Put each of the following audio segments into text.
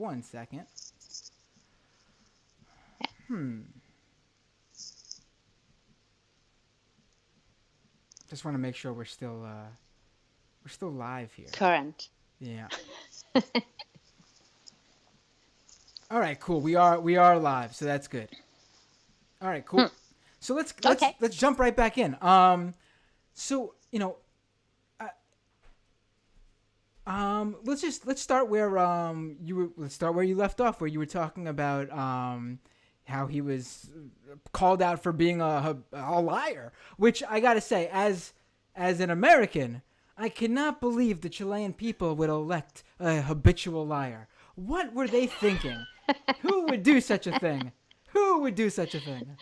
1 second. Just want to make sure we're still live here. Current. Yeah. All right, cool. We are live, so that's good. All right, cool. So let's jump right back in. So let's start where let's start where you left off, where you were talking about how he was called out for being a liar, which I gotta say, as an American, I cannot believe the Chilean people would elect a habitual liar. What were they thinking? Who would do such a thing? Who would do such a thing?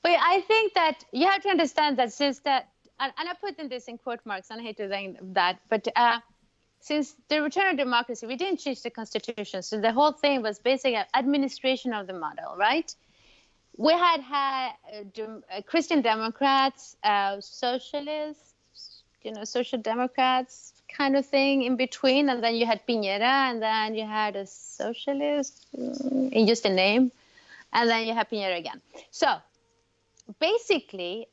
But I think that you have to understand that since that, and I put in this in quote marks, and I hate to say that, but since the return of democracy, we didn't change the constitution. So the whole thing was basically administration of the model, right? We had Christian Democrats, socialists, social democrats kind of thing in between. And then you had Piñera, and then you had a socialist in just a name. And then you have Piñera again. So basically,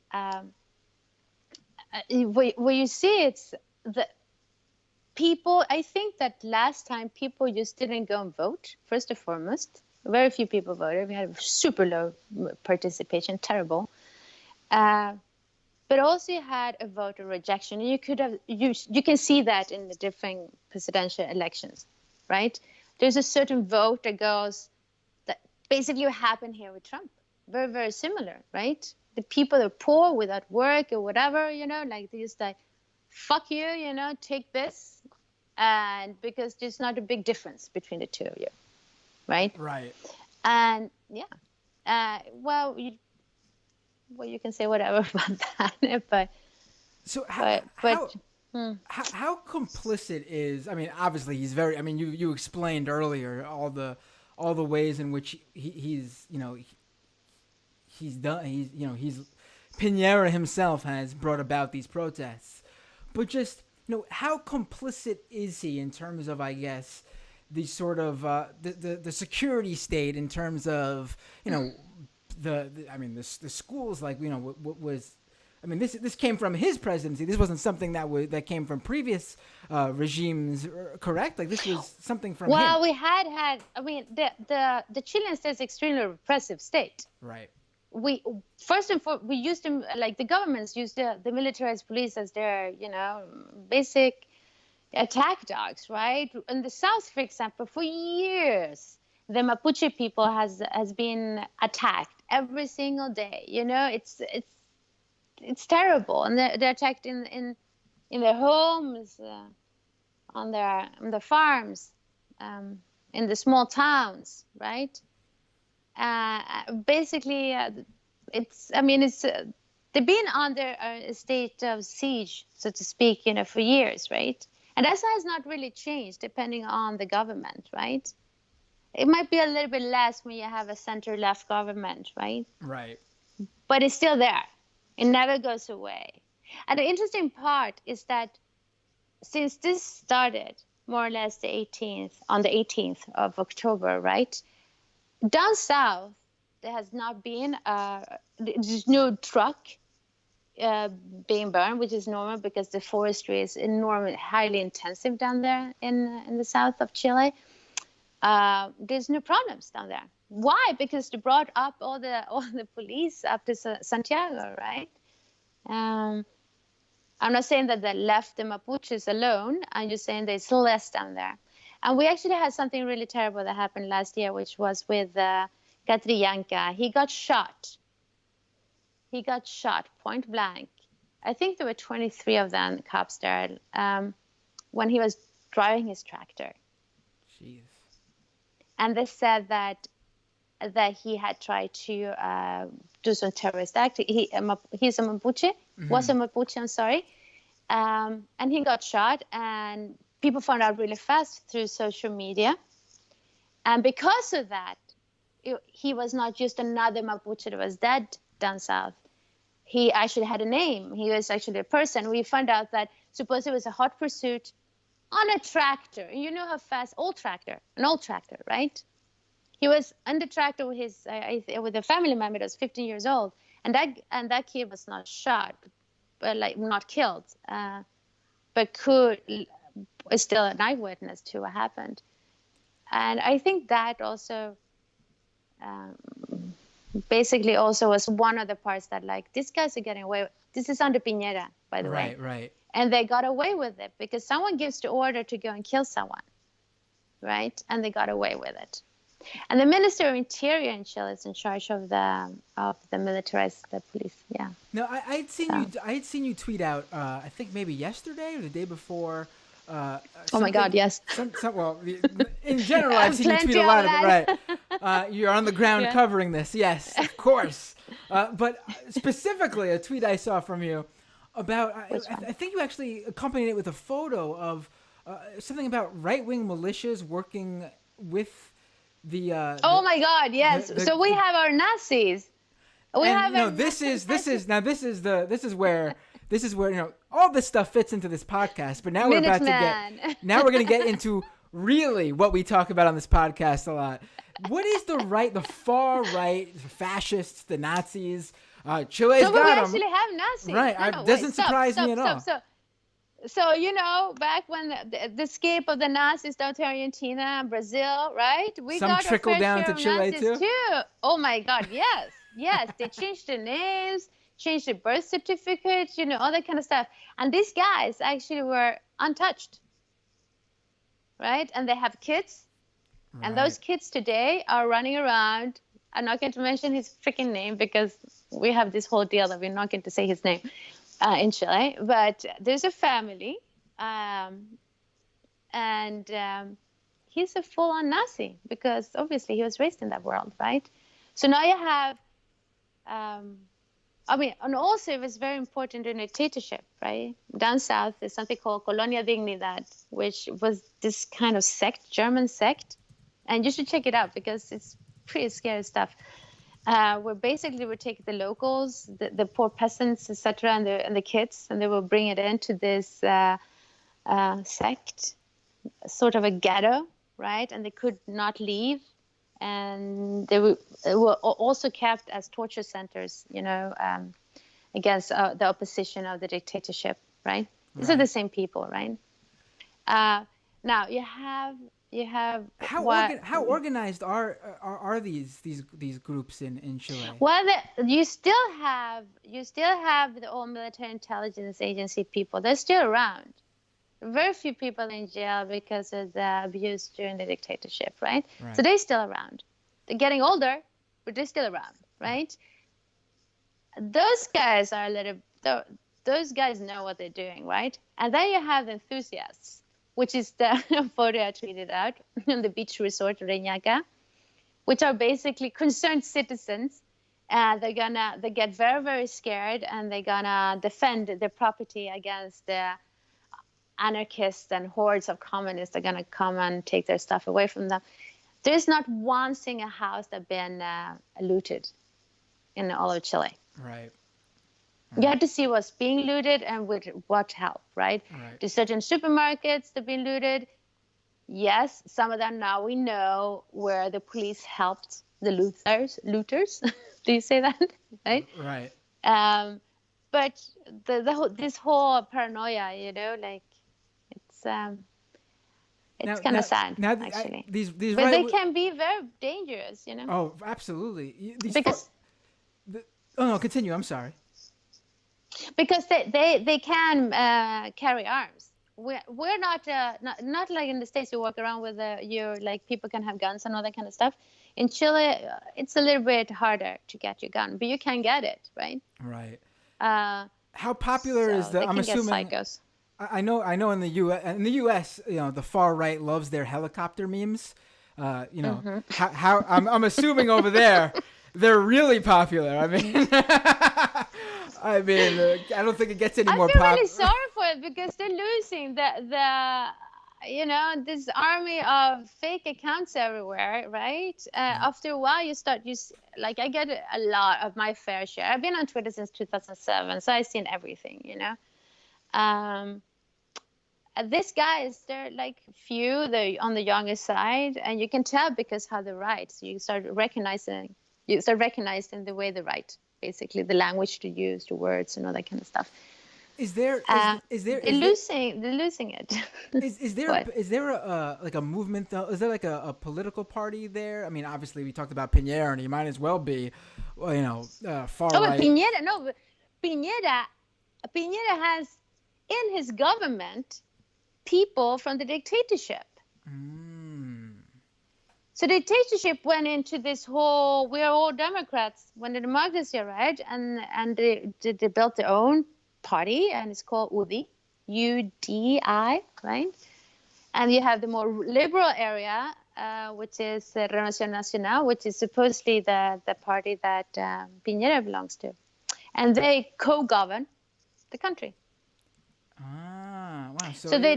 what you see, it's the people. I think that last time people just didn't go and vote, first and foremost. Very few people voted. We had a super low participation, terrible. But also you had a voter rejection. You could have you can see that in the different presidential elections, right? There's a certain vote that goes that basically what happened here with Trump. Very, very similar, right? The people are poor without work or whatever, like they just like, fuck you, take this. And because there's not a big difference between the two of you, right? Right. And yeah, well, you can say whatever about that, but so how complicit is? I mean, obviously he's very. I mean, you explained earlier all the ways in which he's done. He's Piñera himself has brought about these protests, but just how complicit is he in terms of, I guess, the sort of the security state in terms of the schools, like what was, I mean, this came from his presidency. This wasn't something that came from previous regimes, correct? Like this was something from him. Well, we had I mean, the Chilean state is extremely repressive state. Right. We first and foremost, we used them, like the governments used the militarized police as their basic attack dogs, right? In the south, for example, for years the Mapuche people has been attacked every single day. It's terrible, and they're attacked in their homes, on their farms, in the small towns, right? Basically, they've been under a state of siege, so to speak, for years, right? And that has not really changed depending on the government, right? It might be a little bit less when you have a center-left government, right? Right. But it's still there. It never goes away. And the interesting part is that since this started more or less on the 18th of October, right? Down south, there has not been, there's no truck being burned, which is normal because the forestry is enormous, highly intensive down there in the south of Chile. There's no problems down there. Why? Because they brought up all the police up to Santiago, right? I'm not saying that they left the Mapuches alone. I'm just saying there's less down there. And we actually had something really terrible that happened last year, which was with Catrillanca. He got shot. He got shot point blank. I think there were 23 of them, cops there, when he was driving his tractor. Jeez. And they said that he had tried to do some terrorist act. He's a Mapuche, was a Mapuche, I'm sorry. And he got shot, and people found out really fast through social media. And because of that, he was not just another Mapuche that was dead down south. He actually had a name. He was actually a person. We found out that supposedly it was a hot pursuit on a tractor. You know how fast, an old tractor, right? He was on the tractor with his with a family member that was 15 years old, and that kid was not shot, but like not killed, but is still an eyewitness to what happened. And I think that also basically also was one of the parts that like these guys are getting away. This is under Piñera, by the way. Right. And they got away with it because someone gives the order to go and kill someone, right? And they got away with it. And the Minister of Interior in Chile is in charge of the militarized police. Yeah. No, I had seen you tweet out. I think maybe yesterday or the day before. Oh my God! Yes. Well, in general, I've seen you tweet a lot of it. Right. You're on the ground covering this. Yes, of course. But specifically, a tweet I saw from you about. I think you actually accompanied it with a photo of something about right-wing militias working with the oh my God! Yes. So we have our Nazis. This is where all this stuff fits into this podcast. But now we're going to get into really what we talk about on this podcast a lot. What is the far right, the fascists, the Nazis? Chile's got them. We actually have Nazis. Right. Doesn't surprise me at all. So, back when the escape of the Nazis down to Argentina and Brazil, right? We got trickle down to Chile too? Oh my God, yes. Yes, they changed the names, changed the birth certificate, all that kind of stuff. And these guys actually were untouched, right? And they have kids. Right. And those kids today are running around. I'm not going to mention his freaking name because we have this whole deal that we're not going to say his name. In Chile, but there's a family, and he's a full-on Nazi because obviously he was raised in that world, right? So now you have, and also it was very important in a dictatorship, right? Down south, there's something called Colonia Dignidad, which was this kind of German sect, and you should check it out because it's pretty scary stuff. Where basically we take the locals, the poor peasants, etc., and the kids, and they will bring it into this sect, sort of a ghetto, right? And they could not leave, and they were also kept as torture centers, against the opposition of the dictatorship, right? These are the same people, right? Now you have how organized are these groups in Chile? Well, you still have the old military intelligence agency people. They're still around. Very few people in jail because of the abuse during the dictatorship, right? So they're still around. They're getting older, but they're still around, right? Those guys those guys know what they're doing, right? And then you have the enthusiasts, which is the photo I tweeted out on the beach resort of Reñaca, which are basically concerned citizens. They get very, very scared, and they're gonna defend their property against the anarchists and hordes of communists that are gonna come and take their stuff away from them. There's not one single house that's been looted in all of Chile. Right. You have to see what's being looted and with what help, right? There's certain supermarkets that have been looted. Yes, some of them now we know where the police helped the looters. Do you say that? Right? Right. But this whole paranoia, it's kind of sad, actually. But they can be very dangerous, Oh, absolutely. Continue. I'm sorry. Because they can carry arms. We're not like in the States. You walk around with people can have guns and all that kind of stuff. In Chile, it's a little bit harder to get your gun, but you can get it, right? Right. How popular is the? I'm assuming. Psychos. I know. In the U.S., the far right loves their helicopter memes. Mm-hmm. How I'm assuming over there, they're really popular. I don't think it gets any more popular. I feel really sorry for it because they're losing this army of fake accounts everywhere, right? After a while, I get a lot of my fair share. I've been on Twitter since 2007, so I've seen everything, these guys, they're like few, they're on the younger side, and you can tell because how they write. So you start recognizing the way they write, basically the language to use, the words, and all that kind of stuff. They're losing it. Is there a like a movement though? Is there like a political party there? I mean, obviously we talked about Piñera, and he might as well be, well, far Oh, right. but Piñera has in his government people from the dictatorship. So the dictatorship went into this whole, we are all Democrats when the democracy arrived, and they built their own party, and it's called UDI, UDI, right? And you have the more liberal area, which is Renovación Nacional, which is supposedly the party that Piñera belongs to. And they co-govern the country. Wow. So they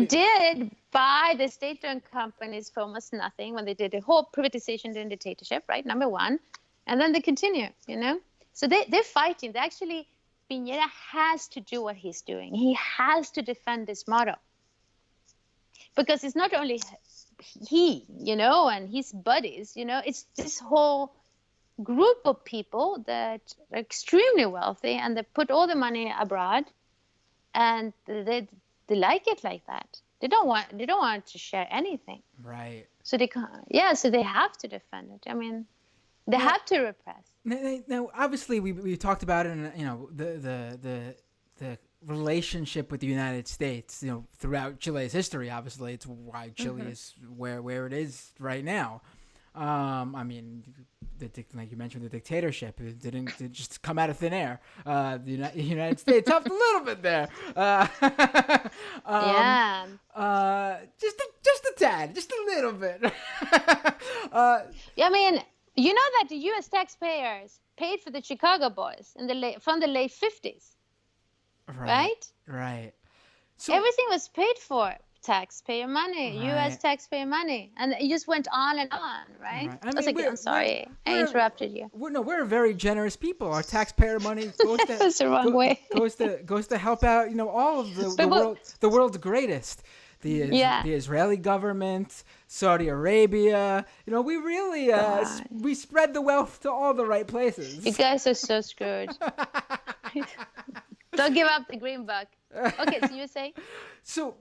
did buy the state-owned companies for almost nothing when they did the whole privatization during the dictatorship, right? Number one. And then they continue, So they're fighting. They actually, Piñera has to do what he's doing. He has to defend this model. Because it's not only he, and his buddies, it's this whole group of people that are extremely wealthy, and they put all the money abroad, and they like it like that. They don't want to share anything. Right. So they have to defend it. I mean, they have to repress. Now, obviously, we talked about it, and the relationship with the United States, throughout Chile's history. Obviously, it's why Chile is where it is right now. I mean, like you mentioned, the dictatorship, it didn't just come out of thin air. The United States helped a little bit there. Just a tad, just a little bit. I mean, you know that the U.S. taxpayers paid for the Chicago Boys from the late 50s, right? So everything was paid for. Taxpayer money, right. U.S. taxpayer money, and it just went on and on, right? I mean, I'm sorry, I interrupted you. We're very generous people. Our taxpayer money goes to that's the wrong way. goes to help out, all of the world's greatest. The Israeli government, Saudi Arabia. We really we spread the wealth to all the right places. You guys are so screwed. Don't give up the green buck. Okay, so you say? So.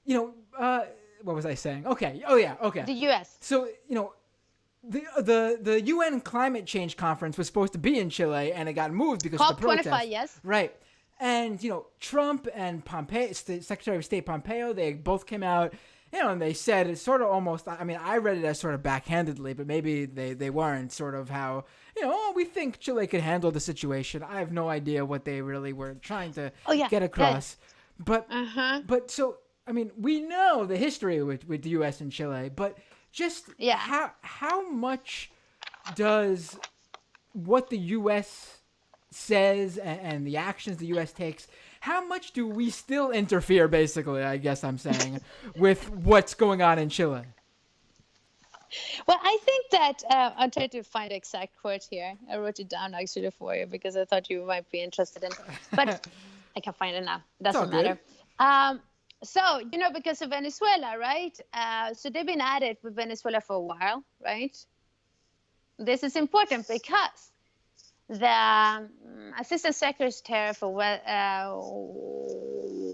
What was I saying? Okay. Oh yeah. Okay. The U.S. So the UN climate change conference was supposed to be in Chile, and it got moved because of the protests. COP25, yes. Right. And Trump and Secretary of State Pompeo, they both came out, and they said it's sort of almost. I mean, I read it as sort of backhandedly, but maybe they weren't. Sort of how we think Chile could handle the situation. I have no idea what they really were trying to get across. But so. I mean, we know the history with the U.S. and Chile, but just how much does what the U.S. says and the actions the U.S. takes, how much do we still interfere, basically, I guess I'm saying, with what's going on in Chile? Well, I think that I'll try to find the exact quote here. I wrote it down actually for you because I thought you might be interested in it. But I can find it now. Doesn't matter. So, because of Venezuela, right? So they've been at it with Venezuela for a while, right? This is important because the Assistant Secretary for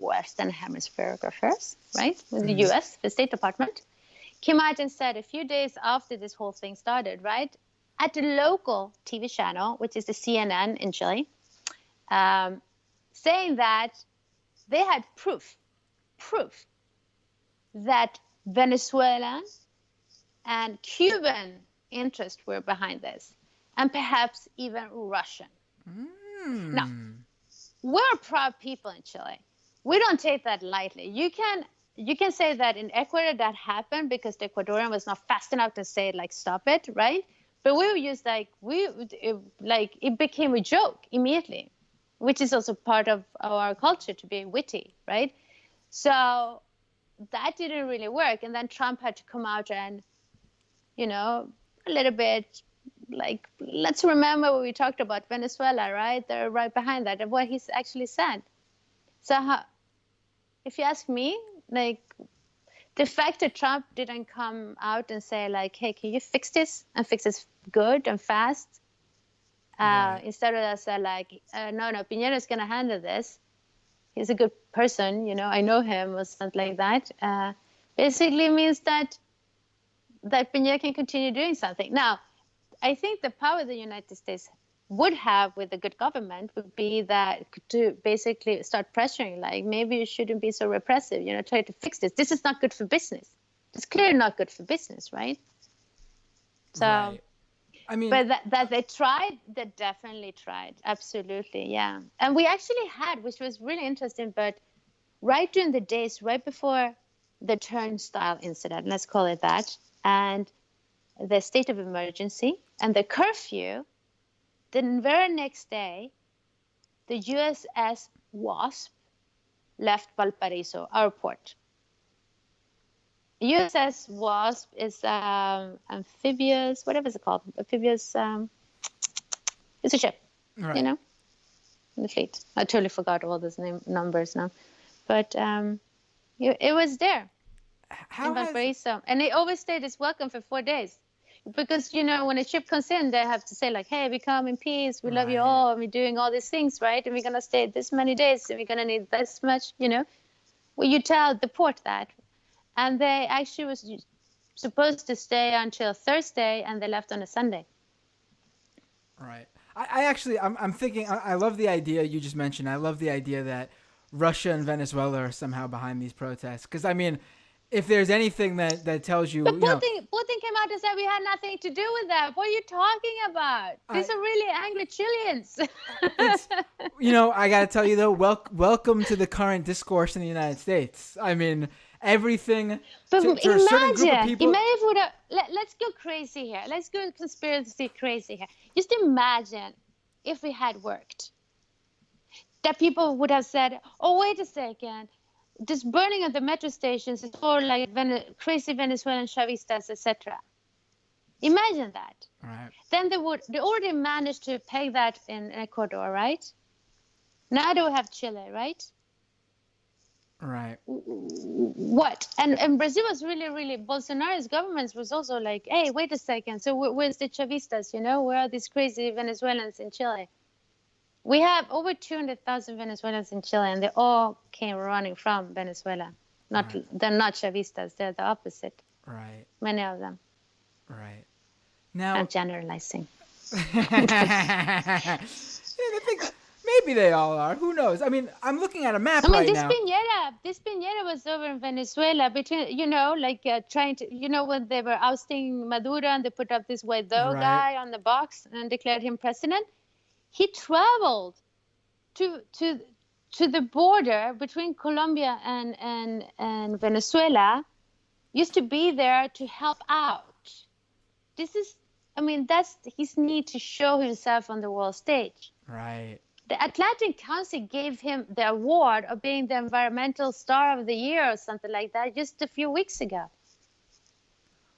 Western Hemispheric Affairs, right? With the U.S., the State Department, came out and said a few days after this whole thing started, right? At the local TV channel, which is the CNN in Chile, saying that they had proof that Venezuelan and Cuban interests were behind this, and perhaps even Russian. Now, we're proud people in Chile. We don't take that lightly. You can say that in Ecuador that happened because the Ecuadorian was not fast enough to say stop it, right? But we were used it became a joke immediately, which is also part of our culture to be witty, right? So that didn't really work. And then Trump had to come out and, a little bit let's remember what we talked about Venezuela, right? They're right behind that and what he's actually said. So if you ask me, like the fact that Trump didn't come out and say like, hey, can you fix this and fix this good and fast? Right. Instead of that, said like, no, Piñera is going to handle this. He's a good person, I know him, or something like that. Basically means that Piñera can continue doing something. Now, I think the power the United States would have with a good government would be that to basically start pressuring, like maybe you shouldn't be so repressive, try to fix this. This is not good for business. It's clearly not good for business, right? So, right. I mean, but that they tried, they definitely tried. Absolutely, yeah. And we actually had, which was really interesting, but right during the days, right before the turnstile incident, let's call it that, and the state of emergency and the curfew, the very next day, the USS Wasp left Valparaiso, our port. USS Wasp is amphibious, whatever it's called, amphibious, it's a ship, right. in the fleet. I totally forgot all those numbers now. But it was there in Valparaiso. And they overstayed its welcome for 4 days. Because, when a ship comes in, they have to say, like, hey, we come in peace, we love you all, and we're doing all these things, right? And we're going to stay this many days, and we're going to need this much, Well, you tell the port that. And they actually was supposed to stay until Thursday, and they left on a Sunday. Right. I actually, I'm thinking, I love the idea you just mentioned. I love the idea that Russia and Venezuela are somehow behind these protests. Because, I mean, if there's anything that tells you, but Putin came out and said we had nothing to do with that. What are you talking about? These are really angry Chileans. I got to tell you, though, welcome to the current discourse in the United States. I mean, everything but to a certain group of people. Imagine let's go crazy here. Let's go conspiracy crazy here. Just imagine if we had worked. That people would have said, oh, wait a second. This burning of the metro stations is for like crazy Venezuelan Chavistas, etc. Imagine that. Right. Then they already managed to peg that in Ecuador, right? Now they will have Chile, right? Right. What? And Brazil was really, really, Bolsonaro's government was also like, hey, wait a second. So where's the Chavistas, Where are these crazy Venezuelans in Chile? We have over 200,000 Venezuelans in Chile, and they all came running from Venezuela. They're not Chavistas. They're the opposite. Right. Many of them. Right. Now, I'm generalizing. I think maybe they all are. Who knows? I mean, I'm looking at a map right now. This Piñera was over in Venezuela between, trying to, when they were ousting Maduro and they put up this Guaidó guy on the box and declared him president. He traveled to the border between Colombia and Venezuela, used to be there to help out. That's his need to show himself on the world stage. Right. The Atlantic Council gave him the award of being the environmental star of the year or something like that just a few weeks ago.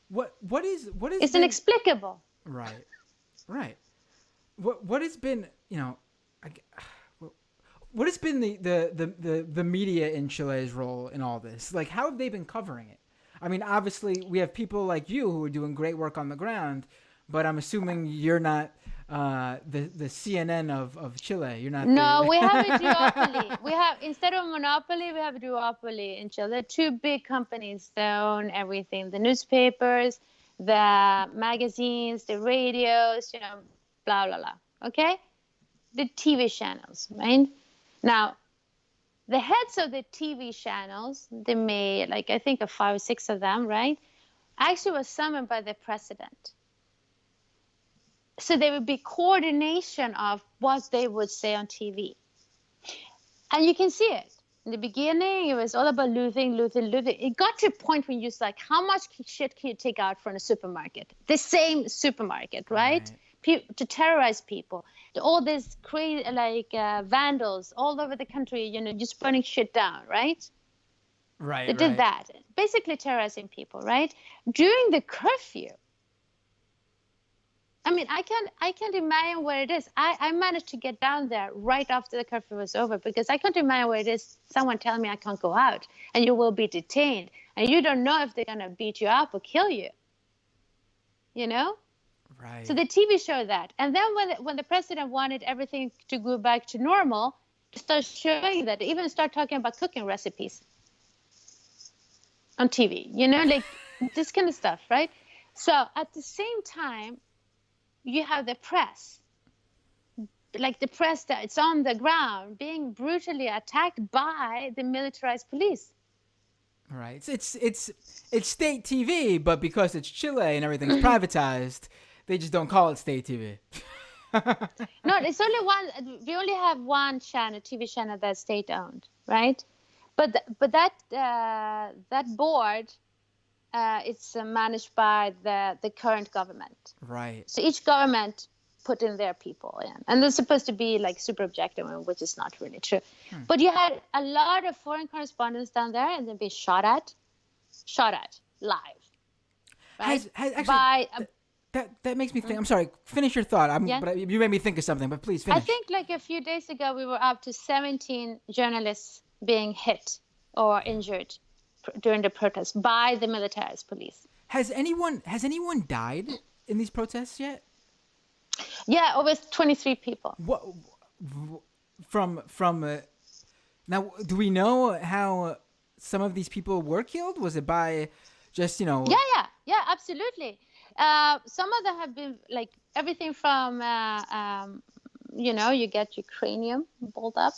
What is it's inexplicable. Right. Right. What has been, what has been the media in Chile's role in all this? Like, how have they been covering it? I mean, obviously, we have people like you who are doing great work on the ground, but I'm assuming you're not the CNN of Chile. You're not. No, we have a duopoly. Instead of monopoly, we have a duopoly in Chile. There are two big companies that own everything: the newspapers, the magazines, the radios, blah blah blah. Okay, the TV channels, right? Now, the heads of the TV channels, they made I think 5 or 6 of them, right? Actually, was summoned by the president. So there would be coordination of what they would say on TV, and you can see it. In the beginning, it was all about looting. It got to a point when you're like, how much shit can you take out from a supermarket? The same supermarket, right? To terrorize people. All these crazy, vandals all over the country, just burning shit down, right? Right. They did that. Basically terrorizing people, right? During the curfew, I mean, I can't imagine where it is. I managed to get down there right after the curfew was over, because I can't imagine where it is. Someone telling me I can't go out and you will be detained, and you don't know if they're going to beat you up or kill you, you know? So Right. the TV showed that. And then when the president wanted everything to go back to normal, they start showing that. They even start talking about cooking recipes on TV, you know, like this kind of stuff, right? So at the same time, you have the press, like the press that's on the ground being brutally attacked by the militarized police. Right. It's state TV, but because it's Chile and everything's privatized, they just don't call it state TV. No, it's only one. We only have one channel, TV channel, that's state owned, right? But that board, it's managed by the current government. Right. So each government put in their people in, and they're supposed to be like super objective, which is not really true. But you had a lot of foreign correspondents down there, and they'd be shot at live. Right? Has actually by that makes me think. I'm sorry. Finish your thought. Yeah. But you made me think of something. But please finish. I think like a few days ago, we were up to 17 journalists being hit or injured during the protests by the militarized police. Has anyone died in these protests yet? Yeah, over 23 people. What from now? Do we know how some of these people were killed? Was it by just Yeah, absolutely. Some of them have been like everything from you get your cranium balled up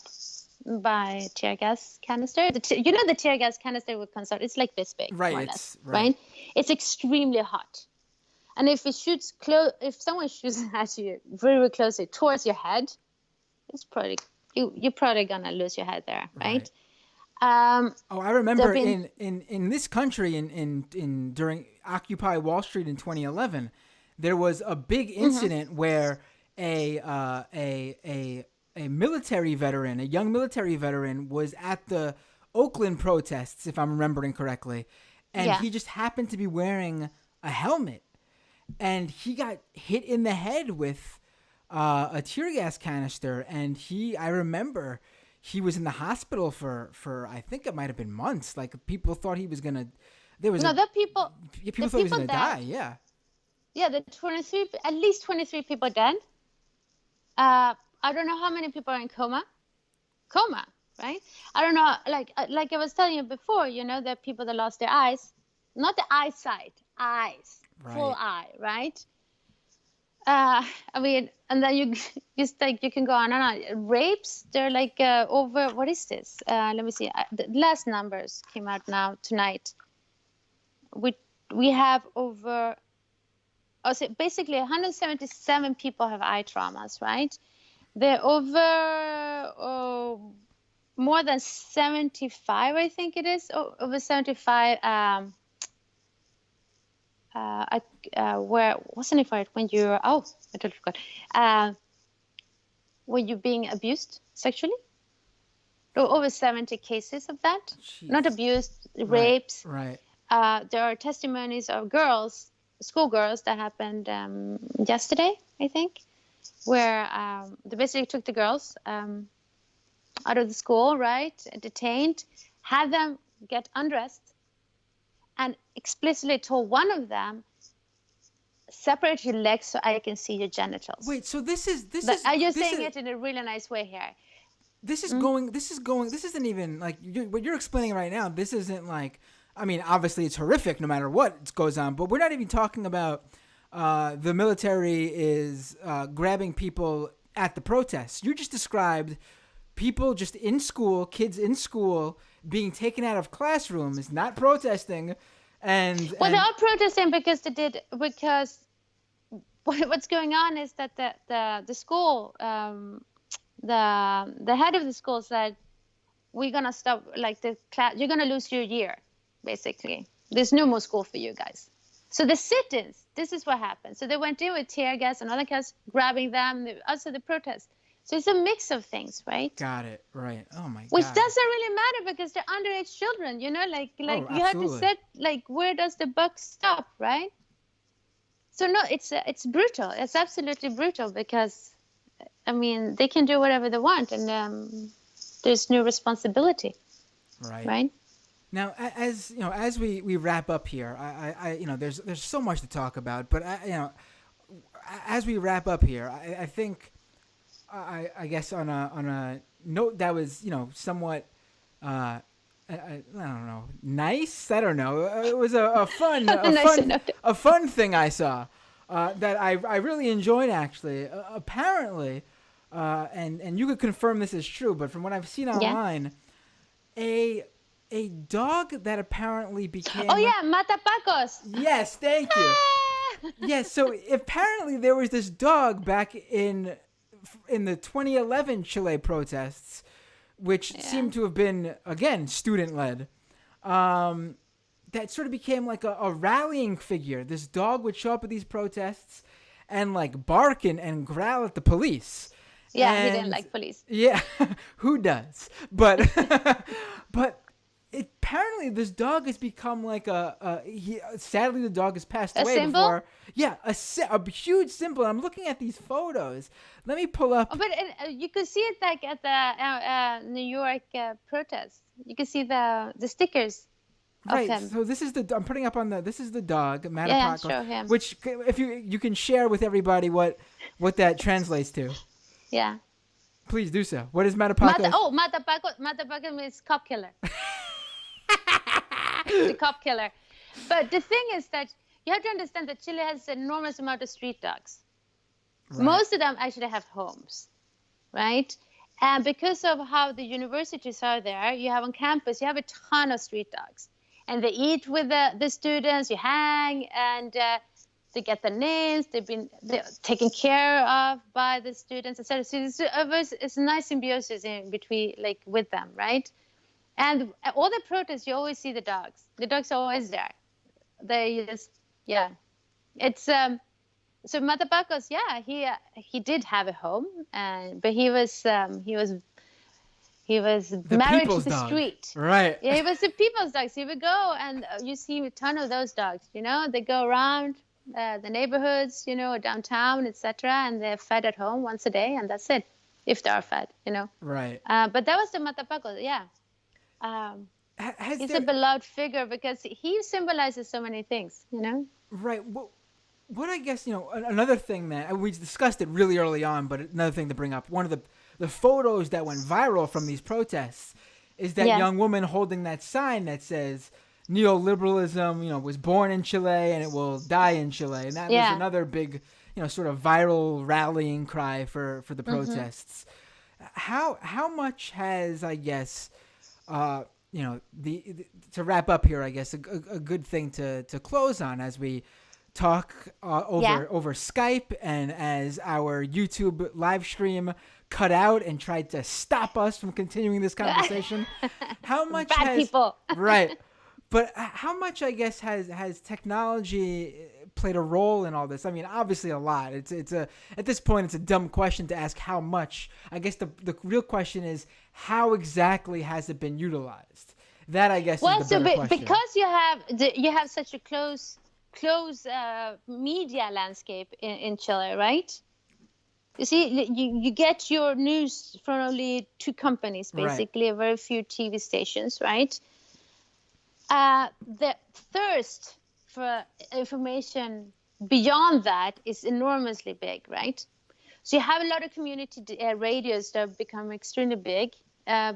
by tear gas canister. The tear gas canister would consult. It's like this big, right? More or less, It's right. It's extremely hot, and if someone shoots at you very, very closely towards your head, it's probably you're probably gonna lose your head there, right? I remember in this country in during Occupy Wall Street in 2011, there was a big incident where a military veteran, a young military veteran, was at the Oakland protests, if I'm remembering correctly, and he just happened to be wearing a helmet, and he got hit in the head with a tear gas canister, and I remember he was in the hospital for I think it might have been months. Like people thought he was gonna. People thought he was gonna die. Yeah. Yeah, at least 23 people dead. I don't know how many people are in coma, right? I don't know. Like I was telling you before, the people that lost their eyes, not the eyesight, eyes, right. Full eye, right? I mean, and then you can go on and on. Rapes, they're like over. What is this? Let me see. The last numbers came out now tonight. We have over. So basically, 177 people have eye traumas, right? They're over more than 75, I think it is. Over 75. Where wasn't it for it when you're? Oh, I totally forgot. When you're being abused sexually. Over 70 cases of that. Jeez. Not abused, rapes. Right. There are testimonies of schoolgirls that happened yesterday, I think, where they basically took the girls out of the school, right, detained, had them get undressed, and explicitly told one of them, separate your legs so I can see your genitals. Wait, so this is. Are you saying it in a really nice way here? This isn't even like what you're explaining right now. This isn't like, I mean, obviously it's horrific no matter what goes on, but we're not even talking about the military is grabbing people at the protests. You just described people just in school, kids in school being taken out of classrooms, not protesting. They are protesting because what's going on is that the school, the head of the school said, we're gonna stop, like the class, you're gonna lose your year, basically. There's no more school for you guys. So the sit-ins, this is what happened. So they went in with tear gas and other gas, grabbing them, also the protest. So it's a mix of things, right? Got it. Right. Oh my God. Which doesn't really matter because they're underage children, like you have to set, like, where does the buck stop, right? So no, it's brutal. It's absolutely brutal because, I mean, they can do whatever they want, and there's no responsibility, Right. right? Now, as you know, as we wrap up here, you know, there's so much to talk about, but you know, as we wrap up here, I think, I guess on a note that was, you know, somewhat, I don't know, nice. I don't know. It was a fun, Nice to know. a fun thing I saw, that I really enjoyed actually. Apparently, and you could confirm this is true, but from what I've seen Yeah. online, a a dog that apparently Oh became, yeah, Matapacos. yes, thank you. Yes, so apparently there was this dog back in the 2011 Chile protests, which Yeah. seemed to have been, again, student led. That sort of became like a rallying figure. This dog would show up at these protests and like bark and growl at the police. Yeah, he And didn't like police. yeah, who does? But but apparently this dog has become like sadly the dog has passed A away symbol? before. Yeah, a huge symbol. I'm looking at these photos. Let me pull up. Oh, but you could see it like at the New York protests. You could see the stickers of Right, him. so this is I'm putting up on this is the dog, Yeah, Matapacos, show him. which if you can share with everybody what that translates to, Yeah. please do so. What is Matapacos? Matapacos means cop killer. The cop killer. But the thing is that you have to understand that Chile has an enormous amount of street dogs. Right. Most of them actually have homes, right? And because of how the universities are there, you have on campus, you have a ton of street dogs. And they eat with the students, you hang, and they get the names, they're taken care of by the students, etc. So it's a nice symbiosis in between, like with them, right? And at all the protests, you always see the dogs. The dogs are always there. They just, yeah. It's so Matapacos, yeah, he did have a home, but he was The married to people's the dog. street. Right. Yeah, he was the people's dog. So he would go, and you see a ton of those dogs. You know, they go around the neighborhoods, you know, downtown, etc., and they're fed at home once a day, and that's it, if they are fed, you know. Right. But that was the Matapacos, yeah. Has He's there, a beloved figure because he symbolizes so many things, you know. right. What I guess, you know, another thing that we discussed it really early on, but another thing to bring up, one of the photos that went viral from these protests is that Yeah. young woman holding that sign that says neoliberalism, you know, was born in Chile and it will die in Chile, and that was Yeah. another big, you know, sort of viral rallying cry for the Mm-hmm. protests. How much has, I guess, you know, to wrap up here, I guess a good thing to close on as we talk over Skype, and as our YouTube live stream cut out and tried to stop us from continuing this conversation. How much Bad people. Right, but how much, I guess, has technology played a role in all this? I mean, obviously a lot. It's at this point it's a dumb question to ask how much. I guess the real question is how exactly has it been utilized? That, I guess, is the better question. Because you have such a close media landscape in Chile, right? You see, you get your news from only two companies, basically, a very few TV stations, right? The thirst for information beyond that is enormously big, right? So you have a lot of community radios that have become extremely big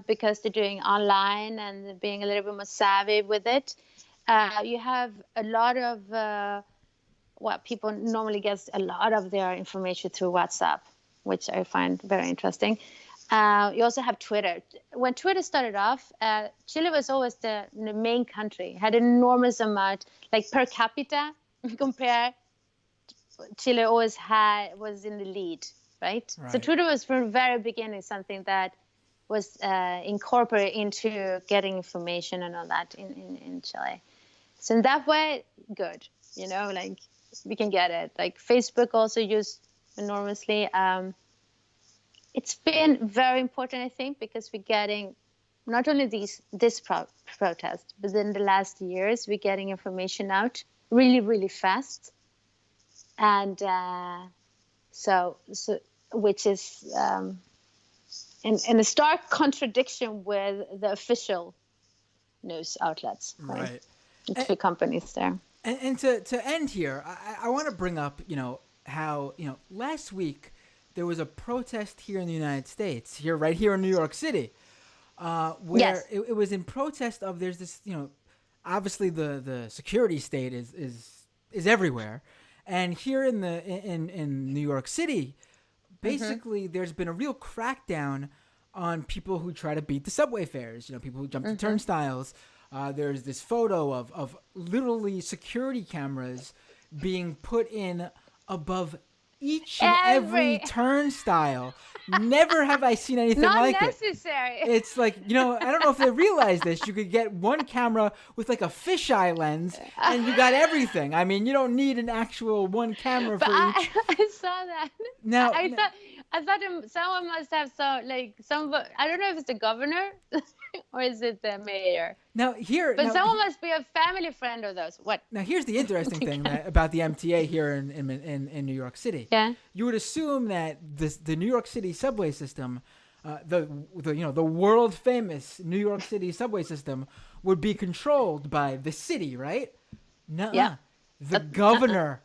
because they're doing online and they're being a little bit more savvy with it. You have a lot of people normally get a lot of their information through WhatsApp, which I find very interesting. You also have Twitter. When Twitter started off, Chile was always the main country, had an enormous amount, like per capita, compare, Chile always was in the lead, right? So Twitter was from the very beginning something that was incorporated into getting information and all that in Chile. So in that way, good, you know, like we can get it. Like Facebook also used enormously. It's been very important, I think, because we're getting not only this protest, but in the last years, we're getting information out really, really fast. and which is in a stark contradiction with the official news outlets, right? Right. The And, two companies there. and to end here, I want to bring up, how, last week there was a protest here in the United States, right here in New York City, where Yes. it was in protest of, there's this, obviously the security state is everywhere. And here in New York City, basically there's been a real crackdown on people who try to beat the subway fares, people who jump the turnstiles. There's this photo of literally security cameras being put in above each and every turnstile. Never have I seen anything Not like necessary. it. It's like, I don't know if they realize this. You could get one camera with like a fisheye lens and you got everything. I mean, you don't need an actual one camera for each. I saw that. Now, I thought someone must have I don't know if it's the governor or is it the mayor. But someone must be a family friend of those. What? Now, here's the interesting thing about the MTA here in New York City. Yeah. You would assume that the New York City subway system, the world famous New York City subway system, would be controlled by the city, right? No. Yeah. The governor,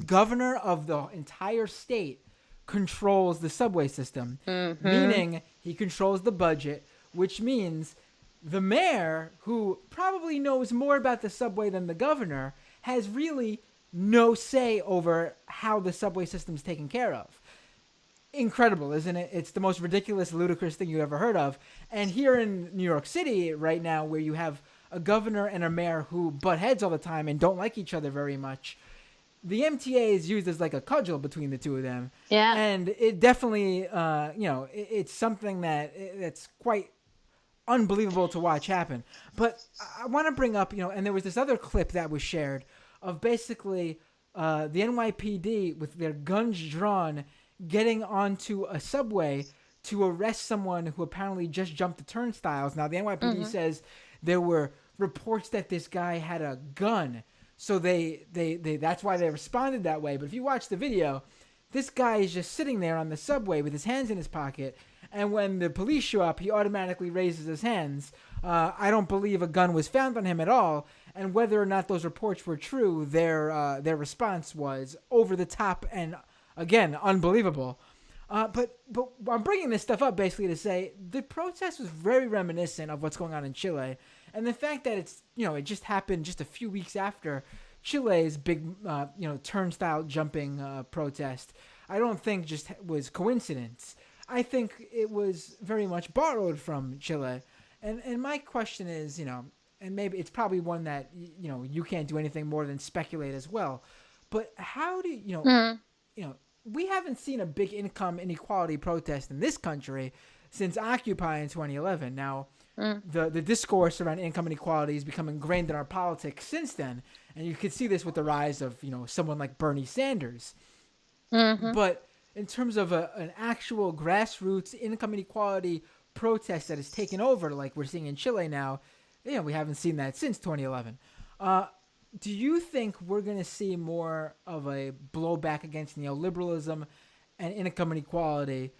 governor of the entire state, controls the subway system, meaning he controls the budget, which means the mayor, who probably knows more about the subway than the governor, has really no say over how the subway system is taken care of. Incredible, isn't it? It's the most ridiculous, ludicrous thing you ever heard of. And here in New York City right now, where you have a governor and a mayor who butt heads all the time and don't like each other very much, the MTA is used as like a cudgel between the two of them. Yeah. And it definitely, it's something that's quite unbelievable to watch happen. But I want to bring up, and there was this other clip that was shared of basically the NYPD with their guns drawn getting onto a subway to arrest someone who apparently just jumped the turnstiles. Now, the NYPD says there were reports that this guy had a gun. So they that's why they responded that way. But if you watch the video, this guy is just sitting there on the subway with his hands in his pocket. And when the police show up, he automatically raises his hands. I don't believe a gun was found on him at all. And whether or not those reports were true, their response was over the top and, again, unbelievable. But I'm bringing this stuff up basically to say the protest was very reminiscent of what's going on in Chile. And the fact that it's, it just happened just a few weeks after Chile's big, turnstile jumping protest, I don't think just was coincidence. I think it was very much borrowed from Chile. And my question is, and maybe it's probably one that, you can't do anything more than speculate as well. But how do, we haven't seen a big income inequality protest in this country since Occupy in 2011. Now, the discourse around income inequality has become ingrained in our politics since then. And you can see this with the rise of, someone like Bernie Sanders. But in terms of an actual grassroots income inequality protest that has taken over, like we're seeing in Chile now, we haven't seen that since 2011. Do you think we're going to see more of a blowback against neoliberalism and income inequality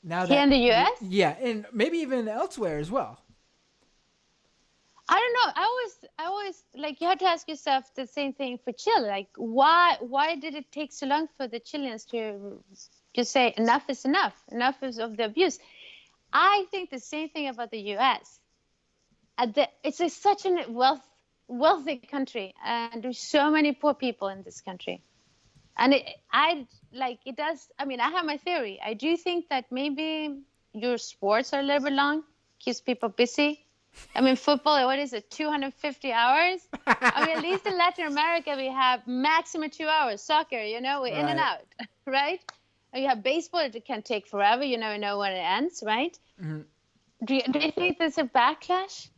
now that here in the U.S.? Yeah, and maybe even elsewhere as well. I don't know. I always like, you have to ask yourself the same thing for Chile. Like, why did it take so long for the Chileans to just say enough is enough? Enough is of the abuse. I think the same thing about the U.S. It's such a wealthy country, and there's so many poor people in this country. And it does. I mean, I have my theory. I do think that maybe your sports are a little bit long, keeps people busy. I mean, football, what is it, 250 hours? I mean, at least in Latin America, we have maximum 2 hours. Soccer, we're in and out, right? And you have baseball, it can take forever. You never know when it ends, right? Mm-hmm. Do you think there's a backlash?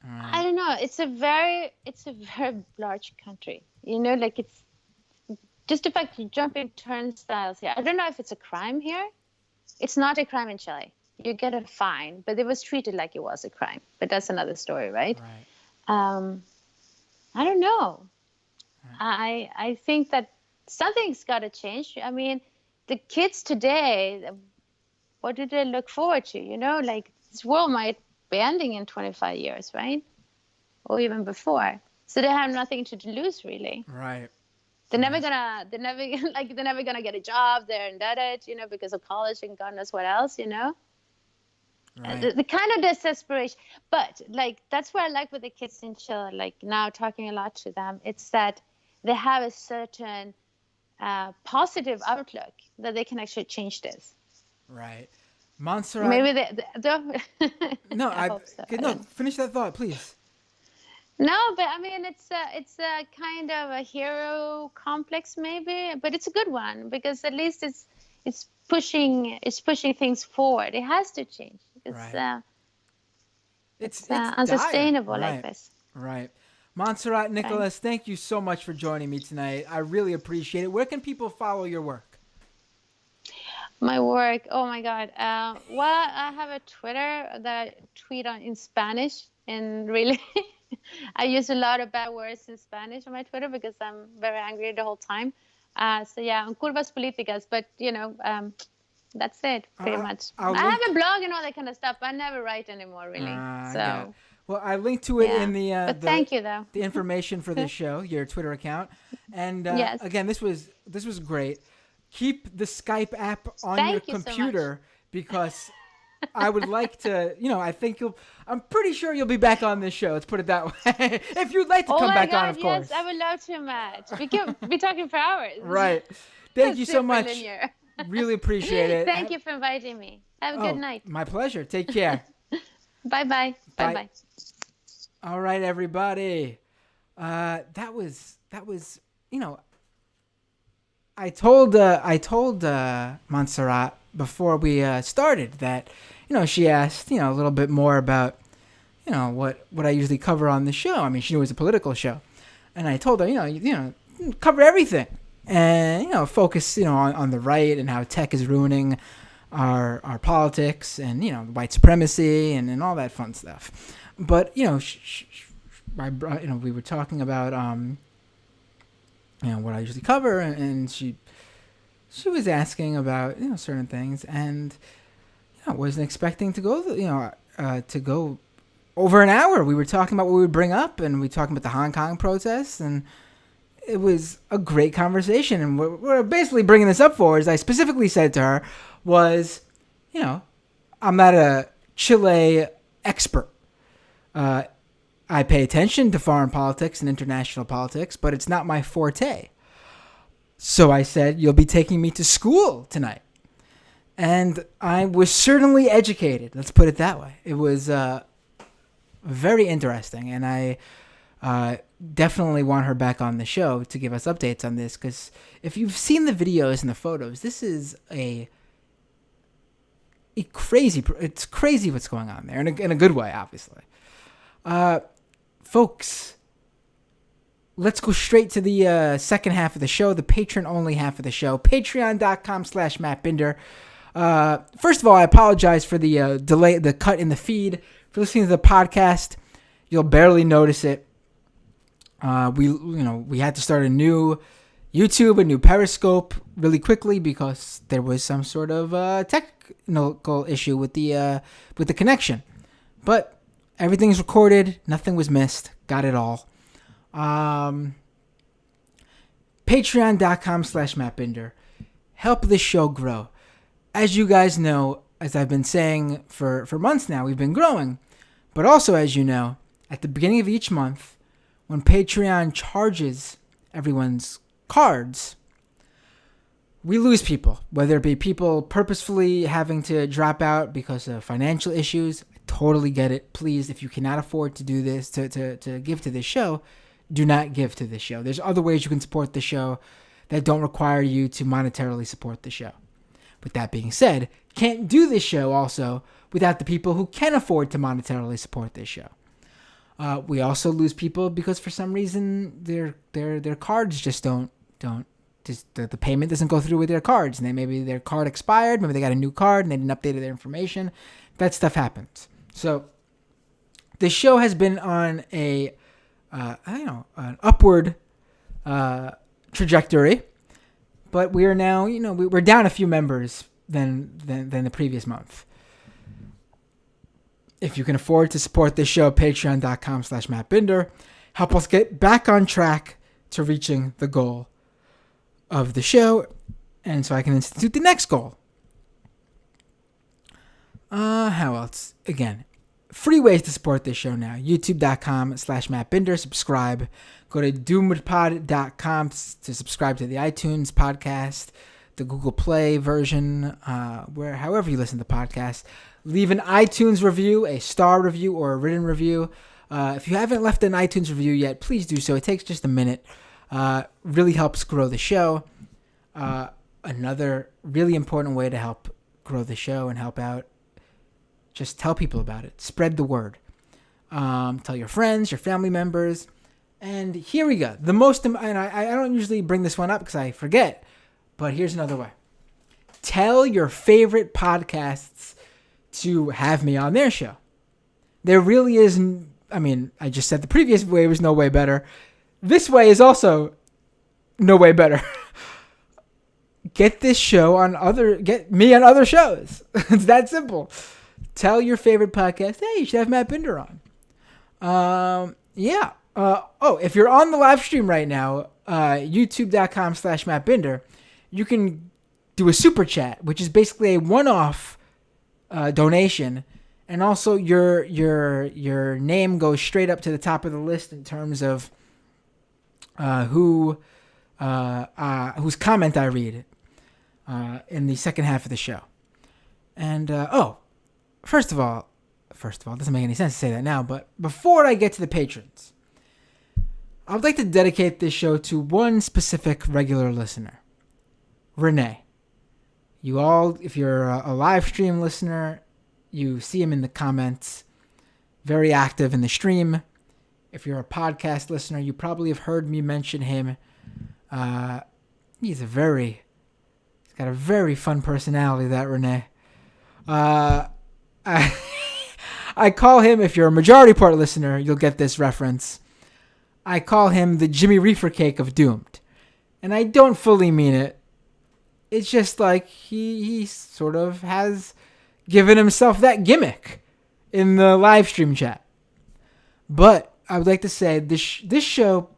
I don't know. It's a very large country. It's just the fact you jump in turnstiles here. I don't know if it's a crime here. It's not a crime in Chile. You get a fine, but it was treated like it was a crime. But that's another story, right? I don't know. I think that something's got to change. I mean, the kids today, what do they look forward to? Like this world might be ending in 25 years, right? Or even before. So they have nothing to lose, really. Right. They're never gonna get a job. They're indebted, because of college and God knows what else, Right. The kind of desperation. But like, that's what I like with the kids in Chile, like now talking a lot to them, it's that they have a certain positive outlook that they can actually change this. Right. Montserrat. Maybe No, I hope so. no, finish that thought, please. No, but I mean, it's a kind of a hero complex, maybe, but it's a good one because at least it's pushing things forward. It has to change. Right. It's unsustainable like this. Right. Montserrat, Nicolas, thank you so much for joining me tonight. I really appreciate it. Where can people follow your work? My work, oh my God. Well, I have a Twitter that I tweet on in Spanish, and really, I use a lot of bad words in Spanish on my Twitter because I'm very angry the whole time. So yeah, on curvas políticas, but that's it pretty much. I have a blog and all that kind of stuff, but I never write anymore, really. So. Well, I linked to it in the but thank you though. The information for the show, your Twitter account, and yes. Again, this was great. Keep the Skype app on your computer because I would like to. I think I'm pretty sure you'll be back on this show. Let's put it that way. If you'd like to come back on, of course. Yes, I would love to, Matt. We could be talking for hours. Right. Thank you so much. Linear. Really appreciate it. Thank you for inviting me. Have a good night. My pleasure. Take care. Bye-bye. Bye-bye. All right, everybody. That was I told Montserrat before we started that she asked a little bit more about what I usually cover on the show. I mean, she knew it was a political show, and I told her cover everything and focus on the right and how tech is ruining our politics and white supremacy and all that fun stuff. But we were talking about what I usually cover, and she was asking about certain things, and I wasn't expecting to go to go over an hour. We were talking about what we would bring up, and we were talking about the Hong Kong protests, and it was a great conversation. And what we're basically bringing this up for is I specifically said to her was, I'm not a Chile expert. I pay attention to foreign politics and international politics, but it's not my forte. So I said, you'll be taking me to school tonight. And I was certainly educated. Let's put it that way. It was very interesting. And I definitely want her back on the show to give us updates on this. Because if you've seen the videos and the photos, this is it's crazy what's going on there. In a good way, obviously. Folks, let's go straight to the second half of the show, the patron-only half of the show, patreon.com/MattBinder. First of all, I apologize for the delay, the cut in the feed. If you're listening to the podcast, you'll barely notice it. We had to start a new YouTube, a new Periscope really quickly because there was some sort of technical issue with the connection. But everything's recorded. Nothing was missed. Got it all. Patreon.com/MattBinder. Help this show grow. As you guys know, as I've been saying for months now, we've been growing. But also, as you know, at the beginning of each month, when Patreon charges everyone's cards, we lose people. Whether it be people purposefully having to drop out because of financial issues. Totally get it. Please, if you cannot afford to do this, to give to this show, do not give to this show. There's other ways you can support the show that don't require you to monetarily support the show. With that being said, can't do this show also without the people who can afford to monetarily support this show. We also lose people because for some reason their cards just don't the payment doesn't go through with their cards, and maybe their card expired, maybe they got a new card and they didn't update their information. That stuff happens. So the show has been on an upward trajectory. but we are now, we're down a few members than the previous month. If you can afford to support this show, patreon.com/MattBinder. Help us get back on track to reaching the goal of the show, and so I can institute the next goal. How else? Again, free ways to support this show now. YouTube.com/MattBinder. Subscribe. Go to doomedpod.com to subscribe to the iTunes podcast, the Google Play version, however you listen to podcasts. Leave an iTunes review, a star review, or a written review. If you haven't left an iTunes review yet, please do so. It takes just a minute. Really helps grow the show. Another really important way to help grow the show and help out, just tell people about it. Spread the word. Tell your friends, your family members. And here we go. And I don't usually bring this one up because I forget, but here's another way. Tell your favorite podcasts to have me on their show. There really is, I just said the previous way was no way better. This way is also no way better. Get this show get me on other shows. It's that simple. Tell your favorite podcast, hey, you should have Matt Binder on. Yeah. If you're on the live stream right now, youtube.com/MattBinder, you can do a super chat, which is basically a one-off donation, and also your name goes straight up to the top of the list in terms of whose comment I read in the second half of the show. And first of all, it doesn't make any sense to say that now, but before I get to the patrons, I would like to dedicate this show to one specific regular listener, Renee. You all, if you're a live stream listener, you see him in the comments, very active in the stream. If you're a podcast listener, you probably have heard me mention him. He's got a very fun personality, that Renee. I call him, if you're a majority part listener, you'll get this reference. I call him the Jimmy Reefer Cake of Doomed. And I don't fully mean it. It's just like he sort of has given himself that gimmick in the live stream chat. But I would like to say this show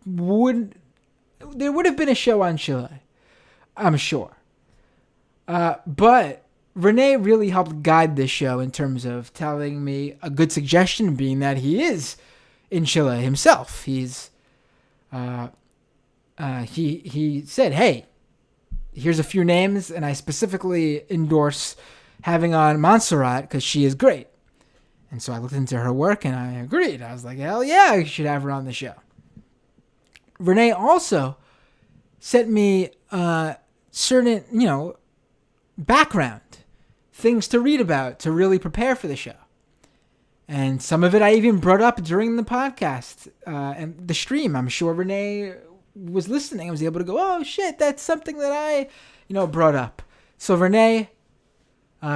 there would have been a show on Chile, I'm sure. But Renee really helped guide this show in terms of telling me a good suggestion, being that he is in Chile himself. He said, hey, here's a few names, and I specifically endorse having on Montserrat because she is great. And so I looked into her work and I agreed. I was like, hell yeah, I should have her on the show. Renee also sent me certain, background, things to read about to really prepare for the show. And some of it I even brought up during the podcast and the stream. I'm sure Renee was listening. I was able to go, oh shit, that's something that I, brought up. So Renee,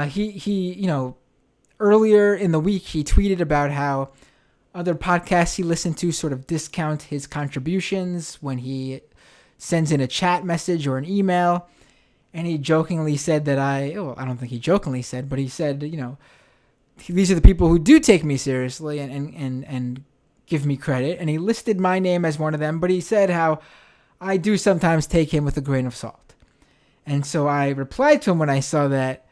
he earlier in the week, he tweeted about how other podcasts he listened to sort of discount his contributions when he sends in a chat message or an email. And he jokingly said that I don't think he jokingly said, but he said, these are the people who do take me seriously and give me credit. And he listed my name as one of them, but he said how I do sometimes take him with a grain of salt. And so I replied to him when I saw that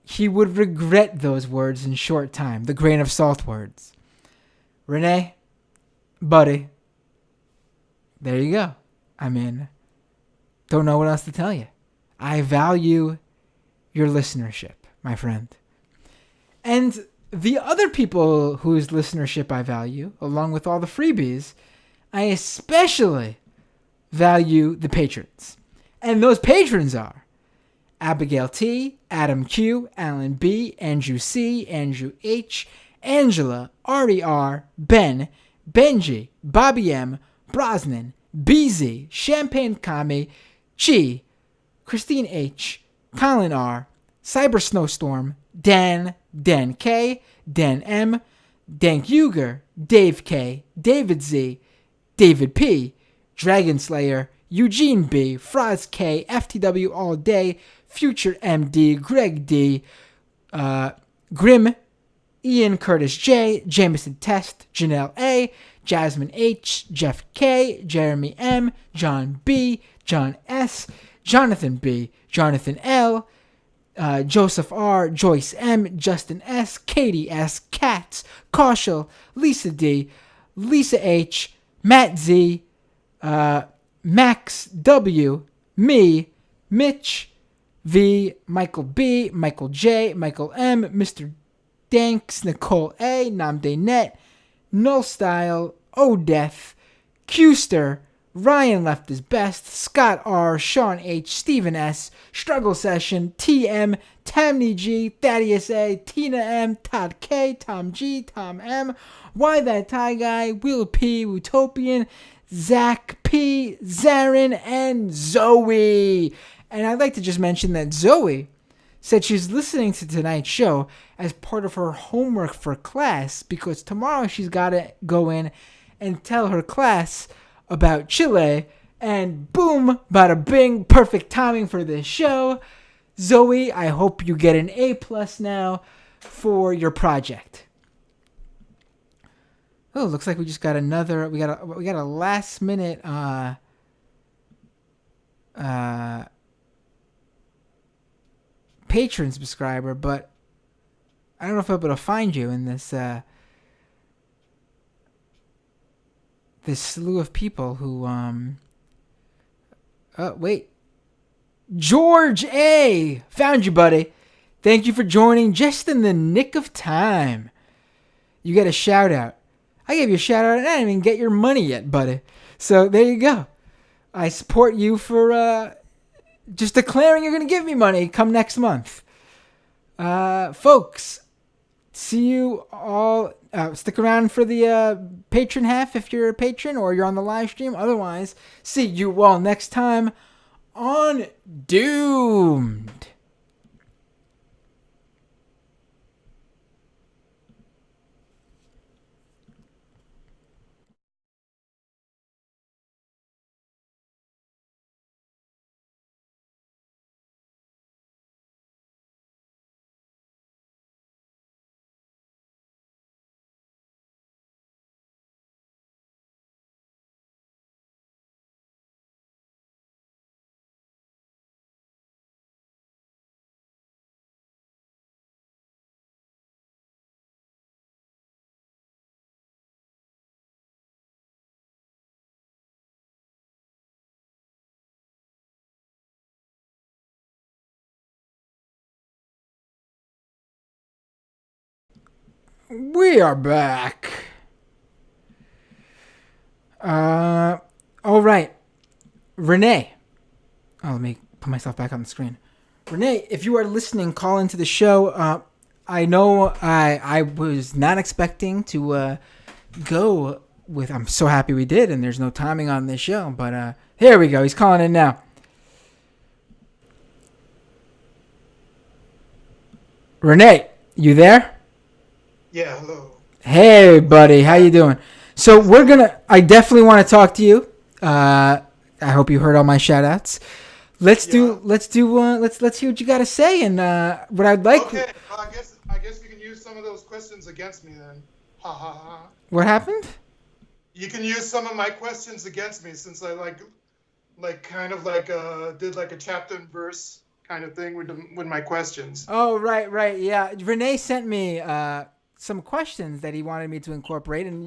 he would regret those words in short time, the grain of salt words. Renee, buddy, there you go. Don't know what else to tell you. I value your listenership, my friend. And the other people whose listenership I value, along with all the freebies, I especially value the patrons. And those patrons are Abigail T, Adam Q, Alan B, Andrew C, Andrew H, Angela, Ari R, Ben, Benji, Bobby M, Brosnan, BZ, Champagne Kami, Chi, Christine H, Colin R, Cyber Snowstorm, Dan, Dan K, Dan M, Dank Uger, Dave K, David Z, David P, Dragon Slayer, Eugene B, Fraz K, FTW All Day, Future MD, Greg D, Grim, Ian Curtis J, Jameson Test, Janelle A, Jasmine H, Jeff K, Jeremy M, John B, John S, Jonathan B, Jonathan L, Joseph R, Joyce M, Justin S, Katie S, Katz, Kaushal, Lisa D, Lisa H, Matt Z, Max W, me, Mitch V, Michael B, Michael J, Michael M, Mr. Danks, Nicole A, Namde Net, Null Style, Odeth, Qster, Ryan Left His Best, Scott R, Sean H, Stephen S, Struggle Session, TM, Tammy G, Thaddeus A, Tina M, Todd K, Tom G, Tom M, Why That Tie Guy, Will P, Utopian, Zach P, Zarin, and Zoe. And I'd like to just mention that Zoe said she's listening to tonight's show as part of her homework for class because tomorrow she's got to go in and tell her class about Chile, and boom, bada bing, perfect timing for this show. Zoe, I hope you get an A+ now for your project. Oh, looks like we just got another. We got a last minute Patron subscriber, but I don't know if I'll be able to find you in this this slew of people who wait. George A, found you, buddy. Thank you for joining just in the nick of time. You get a shout out. I gave you a shout out and I didn't even get your money yet, buddy. So there you go. I support you for just declaring you're going to give me money come next month. Folks, see you all. Stick around for the patron half if you're a patron or you're on the live stream. Otherwise, see you all next time on Doomed. We are back. All right. Renee. Oh, let me put myself back on the screen. Renee, if you are listening, call into the show. I know I was not expecting to go with. I'm so happy we did, and there's no timing on this show. But here we go. He's calling in now. Renee, you there? Yeah, hello. Hey, buddy, how you doing? So I definitely want to talk to you. I hope you heard all my shout outs. Let's hear what you got to say. And what I'd like. Okay, well, I guess you can use some of those questions against me then. Ha ha ha. What happened? You can use some of my questions against me since I did like a chapter and verse kind of thing with my questions. Oh, right, yeah. Renee sent me some questions that he wanted me to incorporate, and